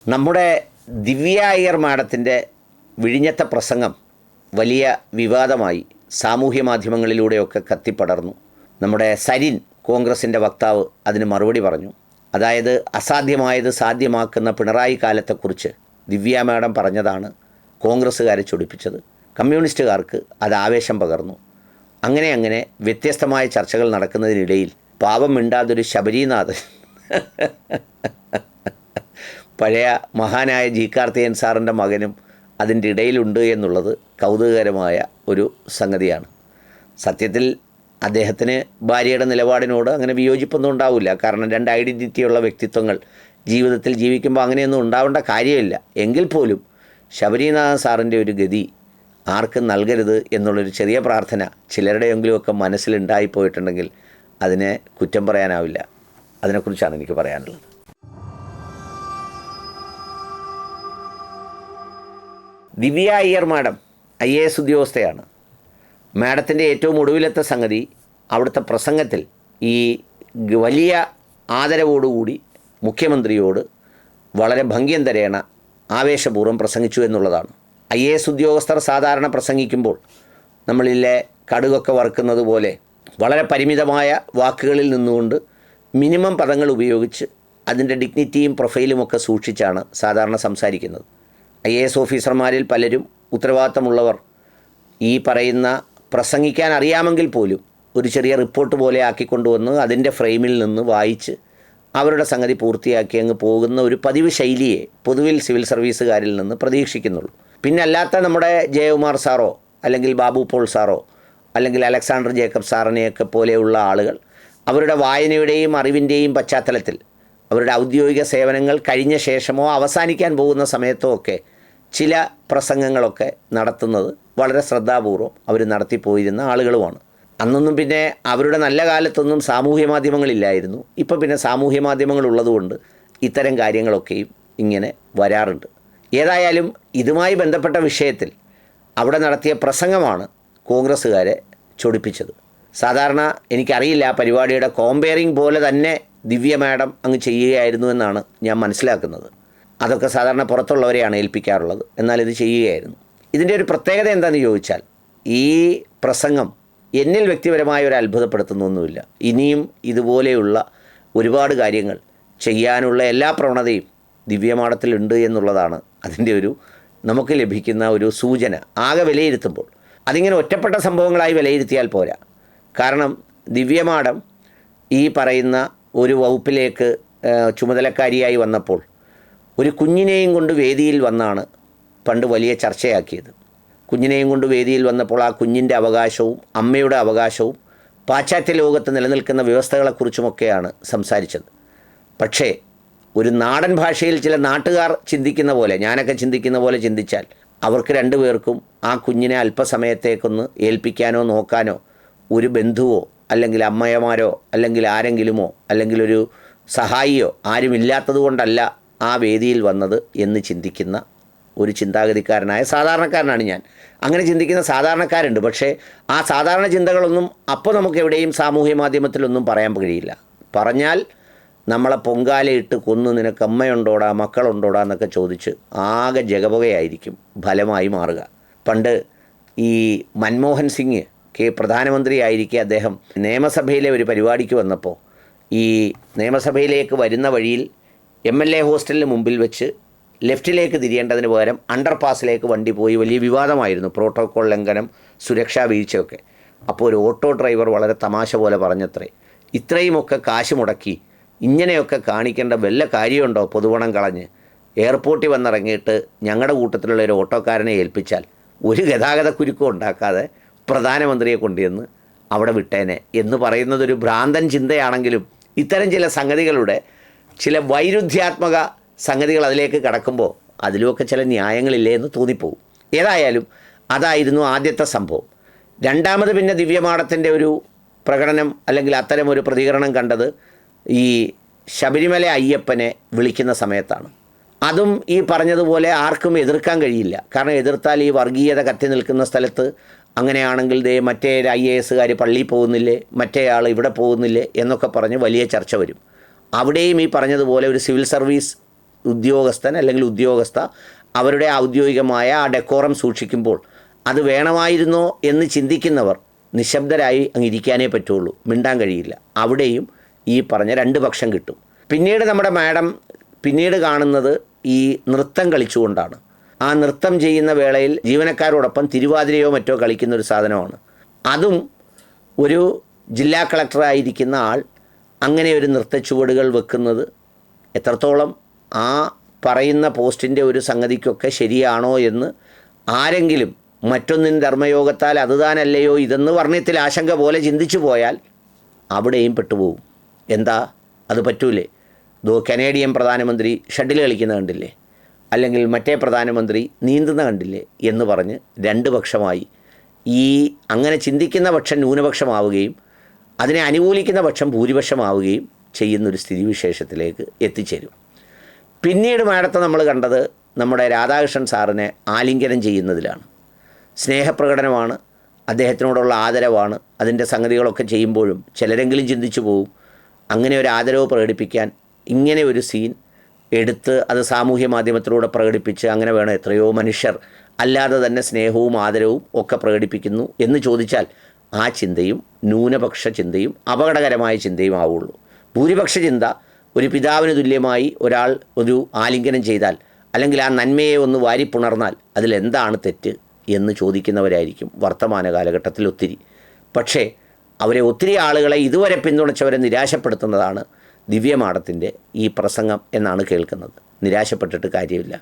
നമ്മുടെ ദിവ്യ അയ്യർ മാഡത്തിൻ്റെ വിഴിഞ്ഞത്തെ പ്രസംഗം വലിയ വിവാദമായി സാമൂഹ്യ മാധ്യമങ്ങളിലൂടെയൊക്കെ കത്തിപ്പടർന്നു. നമ്മുടെ സരിൻ കോൺഗ്രസിൻ്റെ വക്താവ് അതിന് മറുപടി പറഞ്ഞു. അതായത് അസാധ്യമായത് സാധ്യമാക്കുന്ന പിണറായി കാലത്തെക്കുറിച്ച് ദിവ്യ മാഡം പറഞ്ഞതാണ് കോൺഗ്രസ്സുകാരെ ചൊടിപ്പിച്ചത്. കമ്മ്യൂണിസ്റ്റുകാർക്ക് അത് ആവേശം പകർന്നു. അങ്ങനെ വ്യത്യസ്തമായ ചർച്ചകൾ നടക്കുന്നതിനിടയിൽ പാവം മിണ്ടാതൊരു ശബരിനാഥൻ പഴയ മഹാനായ ജി കാർത്തികേയൻ സാറിൻ്റെ മകനും അതിൻ്റെ ഇടയിലുണ്ട് എന്നുള്ളത് കൗതുകകരമായ ഒരു സംഗതിയാണ്. സത്യത്തിൽ അദ്ദേഹത്തിന് ഭാര്യയുടെ നിലപാടിനോട് അങ്ങനെ വിയോജിപ്പൊന്നും ഉണ്ടാവില്ല. കാരണം രണ്ട് ഐഡൻറ്റിറ്റിയുള്ള വ്യക്തിത്വങ്ങൾ ജീവിതത്തിൽ ജീവിക്കുമ്പോൾ അങ്ങനെയൊന്നും ഉണ്ടാവേണ്ട കാര്യമില്ല. എങ്കിൽ പോലും ശബരിനാഥൻ സാറിൻ്റെ ഒരു ഗതി ആർക്കും നൽകരുത് എന്നുള്ളൊരു ചെറിയ പ്രാർത്ഥന ചിലരുടെയെങ്കിലുമൊക്കെ മനസ്സിലുണ്ടായിപ്പോയിട്ടുണ്ടെങ്കിൽ അതിനെ കുറ്റം പറയാനാവില്ല. അതിനെക്കുറിച്ചാണ് എനിക്ക് പറയാനുള്ളത്. ദിവ്യ അയ്യർ മാഡം IAS ഉദ്യോഗസ്ഥയാണ്. മാഡത്തിൻ്റെ ഏറ്റവും ഒടുവിലത്തെ സംഗതി അവിടുത്തെ പ്രസംഗത്തിൽ ഈ വലിയ ആദരവോടുകൂടി മുഖ്യമന്ത്രിയോട് വളരെ ഭംഗ്യന്തരേണ ആവേശപൂർവ്വം പ്രസംഗിച്ചു എന്നുള്ളതാണ്. IAS ഉദ്യോഗസ്ഥർ സാധാരണ പ്രസംഗിക്കുമ്പോൾ നമ്മളിലെ കടുകൊക്കെ വറുക്കുന്നത് പോലെ വളരെ പരിമിതമായ വാക്കുകളിൽ നിന്നുകൊണ്ട് മിനിമം പദങ്ങൾ ഉപയോഗിച്ച് അതിൻ്റെ ഡിഗ്നിറ്റിയും പ്രൊഫൈലുമൊക്കെ സൂക്ഷിച്ചാണ് സാധാരണ സംസാരിക്കുന്നത്. IAS ഓഫീസർമാരിൽ പലരും ഉത്തരവാദിത്തമുള്ളവർ ഈ പറയുന്ന പ്രസംഗിക്കാൻ അറിയാമെങ്കിൽ പോലും ഒരു ചെറിയ റിപ്പോർട്ട് പോലെ ആക്കിക്കൊണ്ടുവന്ന് അതിൻ്റെ ഫ്രെയിമിൽ നിന്ന് വായിച്ച് അവരുടെ സംഗതി പൂർത്തിയാക്കി അങ്ങ് പോകുന്ന ഒരു പതിവ് ശൈലിയെ പൊതുവിൽ സിവിൽ സർവീസുകാരിൽ നിന്ന് പ്രതീക്ഷിക്കുന്നുള്ളൂ. പിന്നെ അല്ലാത്ത നമ്മുടെ ജയകുമാർ സാറോ അല്ലെങ്കിൽ ബാബു പോൾ സാറോ അല്ലെങ്കിൽ അലക്സാണ്ടർ ജേക്കബ് സാറിനെയൊക്കെ പോലെയുള്ള ആളുകൾ അവരുടെ വായനയുടെയും അറിവിൻ്റെയും പശ്ചാത്തലത്തിൽ അവരുടെ ഔദ്യോഗിക സേവനങ്ങൾ കഴിഞ്ഞ ശേഷമോ അവസാനിക്കാൻ പോകുന്ന സമയത്തോ ഒക്കെ ചില പ്രസംഗങ്ങളൊക്കെ നടത്തുന്നത് വളരെ ശ്രദ്ധാപൂർവം അവർ നടത്തിപ്പോയിരുന്ന ആളുകളുമാണ്. അന്നൊന്നും പിന്നെ അവരുടെ നല്ല കാലത്തൊന്നും സാമൂഹ്യ മാധ്യമങ്ങളില്ലായിരുന്നു. ഇപ്പം പിന്നെ സാമൂഹ്യ മാധ്യമങ്ങളുള്ളതുകൊണ്ട് ഇത്തരം കാര്യങ്ങളൊക്കെയും ഇങ്ങനെ വരാറുണ്ട്. ഏതായാലും ഇതുമായി ബന്ധപ്പെട്ട വിഷയത്തിൽ അവിടെ നടത്തിയ പ്രസംഗമാണ് കോൺഗ്രസ്സുകാരെ ചൊടിപ്പിച്ചത്. സാധാരണ എനിക്കറിയില്ല, പരിപാടിയുടെ കോമ്പയറിംഗ് പോലെ തന്നെ ദിവ്യ മാഡം അങ്ങ് ചെയ്യുകയായിരുന്നു എന്നാണ് ഞാൻ മനസ്സിലാക്കുന്നത്. അതൊക്കെ സാധാരണ പുറത്തുള്ളവരെയാണ് ഏൽപ്പിക്കാറുള്ളത്, എന്നാൽ ഇത് ചെയ്യുകയായിരുന്നു. ഇതിൻ്റെ ഒരു പ്രത്യേകത എന്താണെന്ന് ചോദിച്ചാൽ ഈ പ്രസംഗം എന്നിൽ വ്യക്തിപരമായ ഒരു അത്ഭുതപ്പെടുത്തുന്നൊന്നുമില്ല. ഇനിയും ഇതുപോലെയുള്ള ഒരുപാട് കാര്യങ്ങൾ ചെയ്യാനുള്ള എല്ലാ പ്രവണതയും ദിവ്യ മാഡത്തിലുണ്ട് എന്നുള്ളതാണ് അതിൻ്റെ ഒരു നമുക്ക് ലഭിക്കുന്ന ഒരു സൂചന. ആകെ വിലയിരുത്തുമ്പോൾ അതിങ്ങനെ ഒറ്റപ്പെട്ട സംഭവങ്ങളായി വിലയിരുത്തിയാൽ പോരാ. കാരണം ദിവ്യ മാഡം ഈ പറയുന്ന ഒരു വകുപ്പിലേക്ക് ചുമതലക്കാരിയായി വന്നപ്പോൾ ഒരു കുഞ്ഞിനെയും കൊണ്ട് വേദിയിൽ വന്നാണ് പണ്ട് വലിയ ചർച്ചയാക്കിയത്. കുഞ്ഞിനെയും കൊണ്ട് വേദിയിൽ വന്നപ്പോൾ ആ കുഞ്ഞിൻ്റെ അവകാശവും അമ്മയുടെ അവകാശവും പാശ്ചാത്യ ലോകത്ത് നിലനിൽക്കുന്ന വ്യവസ്ഥകളെക്കുറിച്ചുമൊക്കെയാണ് സംസാരിച്ചത്. പക്ഷേ ഒരു നാടൻ ഭാഷയിൽ ചില നാട്ടുകാർ ചിന്തിക്കുന്ന പോലെ, ഞാനൊക്കെ ചിന്തിക്കുന്ന പോലെ ചിന്തിച്ചാൽ അവർക്ക് രണ്ടുപേർക്കും ആ കുഞ്ഞിനെ അല്പസമയത്തേക്കൊന്ന് ഏൽപ്പിക്കാനോ നോക്കാനോ ഒരു ബന്ധുവോ അല്ലെങ്കിൽ അമ്മയമാരോ അല്ലെങ്കിൽ ആരെങ്കിലുമോ അല്ലെങ്കിൽ ഒരു സഹായിയോ ആരുമില്ലാത്തത് കൊണ്ടല്ല ആ വേദിയിൽ വന്നത് എന്ന് ചിന്തിക്കുന്ന ഒരു ചിന്താഗതിക്കാരനായ സാധാരണക്കാരനാണ് ഞാൻ. അങ്ങനെ ചിന്തിക്കുന്ന സാധാരണക്കാരുണ്ട്. പക്ഷേ ആ സാധാരണ ചിന്തകളൊന്നും അപ്പോൾ നമുക്ക് എവിടെയും സാമൂഹ്യ മാധ്യമത്തിലൊന്നും പറയാൻ കഴിയില്ല. പറഞ്ഞാൽ നമ്മളെ പൊങ്കാലയിട്ട് കൊന്നു നിനക്ക് അമ്മയുണ്ടോടാ മക്കളുണ്ടോടാ എന്നൊക്കെ ചോദിച്ച് ആകെ ജഗപുകയായിരിക്കും ഫലമായി മാറുക. പണ്ട് ഈ മൻമോഹൻ സിംഗ് പ്രധാനമന്ത്രിയായിരിക്കെ അദ്ദേഹം നിയമസഭയിലെ ഒരു പരിപാടിക്ക് വന്നപ്പോൾ ഈ നിയമസഭയിലേക്ക് വരുന്ന വഴിയിൽ MLA ഹോസ്റ്റലിന് മുമ്പിൽ വെച്ച് ലെഫ്റ്റിലേക്ക് തിരിയേണ്ടതിന് പകരം അണ്ടർപാസിലേക്ക് വണ്ടി പോയി വലിയ വിവാദമായിരുന്നു. പ്രോട്ടോക്കോൾ ലംഘനം, സുരക്ഷാ വീഴ്ചയൊക്കെ. അപ്പോൾ ഒരു ഓട്ടോ ഡ്രൈവർ വളരെ തമാശ പോലെ പറഞ്ഞത്രേ, ഇത്രയുമൊക്കെ കാശ് മുടക്കി ഇങ്ങനെയൊക്കെ കാണിക്കേണ്ട വല്ല കാര്യമുണ്ടോ? പൊതുപണം കളഞ്ഞ് എയർപോർട്ടിൽ വന്നിറങ്ങിയിട്ട് ഞങ്ങളുടെ കൂട്ടത്തിലുള്ള ഒരു ഓട്ടോക്കാരനെ ഏൽപ്പിച്ചാൽ ഒരു ഗതാഗത കുരുക്കം ഉണ്ടാക്കാതെ പ്രധാനമന്ത്രിയെ കൊണ്ടുവന്ന് അവിടെ വിട്ടേനെ എന്ന് പറയുന്നതൊരു ഭ്രാന്തൻ ചിന്തയാണെങ്കിലും ഇത്തരം ചില സംഗതികളുടെ ചില വൈരുദ്ധ്യാത്മക സംഗതികൾ അതിലേക്ക് കടക്കുമ്പോൾ അതിലുമൊക്കെ ചില ന്യായങ്ങളില്ലേ എന്ന് തോന്നിപ്പോവും. ഏതായാലും അതായിരുന്നു ആദ്യത്തെ സംഭവം. രണ്ടാമത് പിന്നെ ദിവ്യ മാഡത്തിൻ്റെ ഒരു പ്രകടനം അല്ലെങ്കിൽ അത്തരം ഒരു പ്രതികരണം കണ്ടത് ഈ ശബരിമല അയ്യപ്പനെ വിളിക്കുന്ന സമയത്താണ്. അതും ഈ പറഞ്ഞതുപോലെ ആർക്കും എതിർക്കാൻ കഴിയില്ല. കാരണം എതിർത്താൽ ഈ വർഗീയത കത്തി നിൽക്കുന്ന സ്ഥലത്ത് അങ്ങനെയാണെങ്കിൽ മറ്റേ IASകാർ പള്ളിയിൽ പോകുന്നില്ലേ, മറ്റേ ആൾ ഇവിടെ പോകുന്നില്ലേ എന്നൊക്കെ പറഞ്ഞ് വലിയ ചർച്ച വരും. അവിടെയും ഈ പറഞ്ഞതുപോലെ ഒരു സിവിൽ സർവീസ് ഉദ്യോഗസ്ഥൻ അല്ലെങ്കിൽ ഉദ്യോഗസ്ഥ അവരുടെ ഔദ്യോഗികമായ ആ ഡെക്കോറം സൂക്ഷിക്കുമ്പോൾ അത് വേണമായിരുന്നോ എന്ന് ചിന്തിക്കുന്നവർ നിശബ്ദരായി അങ്ങ് ഇരിക്കാനേ പറ്റുള്ളൂ, മിണ്ടാൻ കഴിയില്ല. അവിടെയും ഈ പറഞ്ഞ രണ്ട് പക്ഷം കിട്ടും. പിന്നീട് നമ്മുടെ മാഡം പിന്നീട് കാണുന്നത് ഈ നൃത്തം കളിച്ചുകൊണ്ടാണ്. ആ നൃത്തം ചെയ്യുന്ന വേളയിൽ ജീവനക്കാരോടൊപ്പം തിരുവാതിരയോ മറ്റോ കളിക്കുന്ന ഒരു സാധനമാണ്. അതും ഒരു ജില്ലാ കളക്ടറായിരിക്കുന്ന ആൾ അങ്ങനെ ഒരു നൃത്തച്ചുവടുകൾ വെക്കുന്നത് എത്രത്തോളം ആ പറയുന്ന പോസ്റ്റിൻ്റെ ഒരു സംഗതിക്കൊക്കെ ശരിയാണോ എന്ന് ആരെങ്കിലും മറ്റൊന്നിൻ ധർമ്മയോഗത്താൽ അതുതാനല്ലയോ ഇതെന്ന് വർണ്ണത്തിൽ ആശങ്ക പോലെ ചിന്തിച്ചു പോയാൽ അവിടെയും പെട്ടുപോകും. എന്താ അത് പറ്റൂലേ? കനേഡിയൻ പ്രധാനമന്ത്രി ഷട്ടിൽ കളിക്കുന്ന കണ്ടില്ലേ, അല്ലെങ്കിൽ മറ്റേ പ്രധാനമന്ത്രി നീന്തുന്ന കണ്ടില്ലേ എന്ന് പറഞ്ഞ് രണ്ട് പക്ഷമായി ഈ അങ്ങനെ ചിന്തിക്കുന്ന പക്ഷം ന്യൂനപക്ഷമാവുകയും അതിനെ അനുകൂലിക്കുന്ന പക്ഷം ഭൂരിപക്ഷമാവുകയും ചെയ്യുന്നൊരു സ്ഥിതിവിശേഷത്തിലേക്ക് എത്തിച്ചേരും. പിന്നീട് മാഡത്തെ നമ്മൾ കണ്ടത് നമ്മുടെ രാധാകൃഷ്ണൻ സാറിനെ ആലിംഗനം ചെയ്യുന്നതിലാണ്. സ്നേഹപ്രകടനമാണ്, അദ്ദേഹത്തിനോടുള്ള ആദരവാണ്. അതിൻ്റെ സംഗതികളൊക്കെ ചെയ്യുമ്പോഴും ചിലരെങ്കിലും ചിന്തിച്ചു പോകും, അങ്ങനെ ഒരു ആദരവ് പ്രകടിപ്പിക്കാൻ ഇങ്ങനെ ഒരു സീൻ എടുത്ത് അത് സാമൂഹ്യ മാധ്യമത്തിലൂടെ പ്രകടിപ്പിച്ച് അങ്ങനെ വേണം. എത്രയോ മനുഷ്യർ അല്ലാതെ തന്നെ സ്നേഹവും ആദരവും ഒക്കെ പ്രകടിപ്പിക്കുന്നു എന്ന് ചോദിച്ചാൽ ആ ചിന്തയും ന്യൂനപക്ഷ ചിന്തയും അപകടകരമായ ചിന്തയും ആവുള്ളൂ. ഭൂരിപക്ഷ ചിന്ത ഒരു പിതാവിന് തുല്യമായി ഒരാൾ ഒരു ആലിംഗനം ചെയ്താൽ അല്ലെങ്കിൽ ആ നന്മയെ ഒന്ന് വാരിപ്പുണർന്നാൽ അതിലെന്താണ് തെറ്റ് എന്ന് ചോദിക്കുന്നവരായിരിക്കും വർത്തമാന കാലഘട്ടത്തിൽ ഒത്തിരി. പക്ഷേ അവരെ ഒത്തിരി ആളുകളെ ഇതുവരെ പിന്തുണച്ചവരെ നിരാശപ്പെടുത്തുന്നതാണ് ദിവ്യ മാഡത്തിൻ്റെ ഈ പ്രസംഗം എന്നാണ് കേൾക്കുന്നത്. നിരാശപ്പെട്ടിട്ട് കാര്യമില്ല.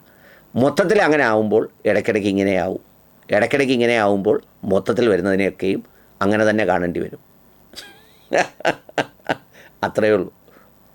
മൊത്തത്തിൽ അങ്ങനെ ആവുമ്പോൾ ഇടയ്ക്കിടയ്ക്ക് ഇങ്ങനെയാവും. ഇടയ്ക്കിടയ്ക്ക് ഇങ്ങനെ ആവുമ്പോൾ മൊത്തത്തിൽ വരുന്നതിനെയൊക്കെയും അങ്ങനെ തന്നെ കാണേണ്ടി വരും. അത്രയേ ഉള്ളൂ.